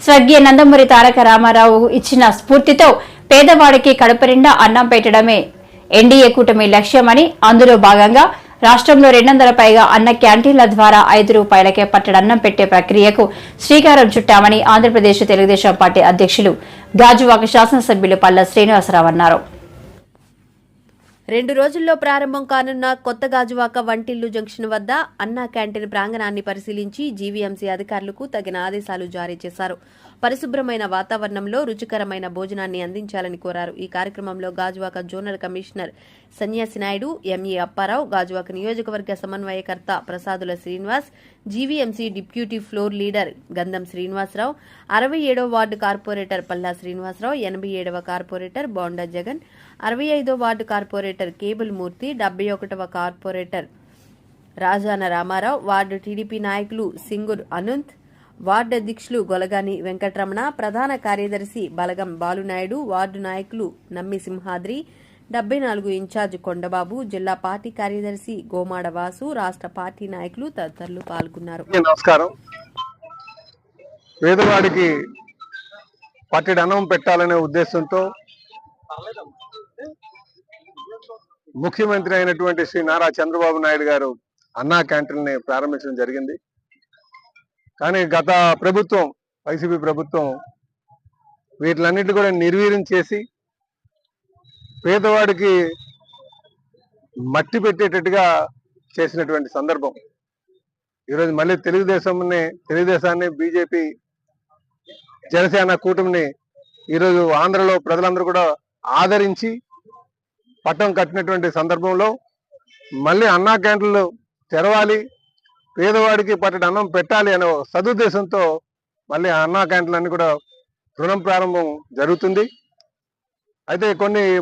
స్వర్గీయ నందమూరి తారక రామారావు ఇచ్చిన స్ఫూర్తితో పేదవాడికి కడుపు నిండా అన్నం పెట్టడమే ఎన్డీఏ కూటమి లక్ష్యమని, అందులో భాగంగా రాష్ట్రంలో 200 పైగా అన్న క్యాంటీన్ల ద్వారా ₹5కే పట్టడన్నం పెట్టే ప్రక్రియకు శ్రీకారం చుట్టామని ఆంధ్రప్రదేశ్ తెలుగుదేశం పార్టీ అధ్యక్షులు గాజువాక శాసనసభ్యులు పల్లా శ్రీనివాసరావు అన్నారు. 2 రోజుల్లో ప్రారంభం కానున్న కొత్త గాజువాక వంటిల్లు జంక్షన్ వద్ద అన్నా క్యాంటీన్ ప్రాంగణాన్ని పరిశీలించి జీవీఎంసీ అధికారులకు తగిన ఆదేశాలు జారీ చేశారు. పరిశుభ్రమైన వాతావరణంలో రుచికరమైన భోజనాన్ని అందించాలని కోరారు. ఈ కార్యక్రమంలో గాజువాక జోనల్ కమిషనర్ సన్యాసి నాయుడు, ఎంఈ అప్పారావు, గాజువాక నియోజకవర్గ సమన్వయకర్త Prasadula Srinivas, GVMC deputy floor leader Gandham Srinivasarao, 67వ వార్డు కార్పొరేటర్ పల్లా శ్రీనివాసరావు, 87వ కార్పొరేటర్ బోండా జగన్, 65వ వార్డు కార్పొరేటర్ కేబుల్ మూర్తి, 71వ corporator Rajana Ramarao, ward TDP నాయకులు సింగూర్ అనంత్, వార్డు అధ్యక్షులు గొలగాని వెంకటరమణ, ప్రధాన కార్యదర్శి బలగం బాలునాయుడు, వార్డు నాయకులు నమ్మి సింహాద్రి, 74 ఇన్ఛార్జ్ కొండబాబు, జిల్లా పార్టీ కార్యదర్శి గోమాడ వాసు, రాష్ట్ర పార్టీ నాయకులు తదితరులు పాల్గొన్నారు. నమస్కారం. పేదవాడికి పట్టెడు అన్నం పెట్టాలనే ఉద్దేశంతో ముఖ్యమంత్రి అయినటువంటి శ్రీ నారా చంద్రబాబు నాయుడు గారు అన్నా క్యాంటీన్ ని ప్రారంభించడం జరిగింది. కానీ గత ప్రభుత్వం, వైసీపీ ప్రభుత్వం వీటిలన్నింటినీ కూడా నిర్వీర్యం చేసి పేదవాడికి మట్టి పెట్టేటట్టుగా చేసినటువంటి సందర్భం. ఈరోజు మళ్ళీ తెలుగుదేశాన్ని బీజేపీ జనసేన కూటమిని ఈరోజు ఆంధ్రలో ప్రజలందరూ కూడా ఆదరించి పట్టం కట్టినటువంటి సందర్భంలో మళ్ళీ అన్నా క్యాంటీన్లు తెరవాలి, పేదవాడికి పట్టెడు అన్నం పెట్టాలి అనే సదుద్దేశంతో మళ్ళీ అన్నా క్యాంటీన్లన్నీ కూడా రుణం ప్రారంభం జరుగుతుంది. అయితే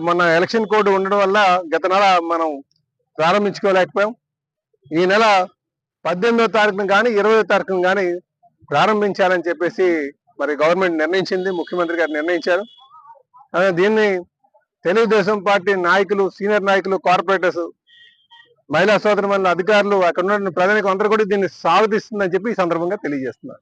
మొన్న ఎలక్షన్ కోడ్ ఉండడం వల్ల గత నెల మనం ప్రారంభించుకోలేకపోయాం. ఈ నెల 18వ తారీఖున కానీ 20వ తారీఖున కానీ ప్రారంభించాలని చెప్పేసి మరి గవర్నమెంట్ నిర్ణయించింది, ముఖ్యమంత్రి గారు నిర్ణయించారు. దీన్ని తెలుగుదేశం పార్టీ నాయకులు, సీనియర్ నాయకులు, కార్పొరేటర్స్, మహిళా సోదరుల అధికారులు, అక్కడ ఉన్న ప్రజలకు అందరూ కూడా దీన్ని స్వాగతిస్తుందని చెప్పి ఈ సందర్భంగా తెలియజేస్తున్నారు.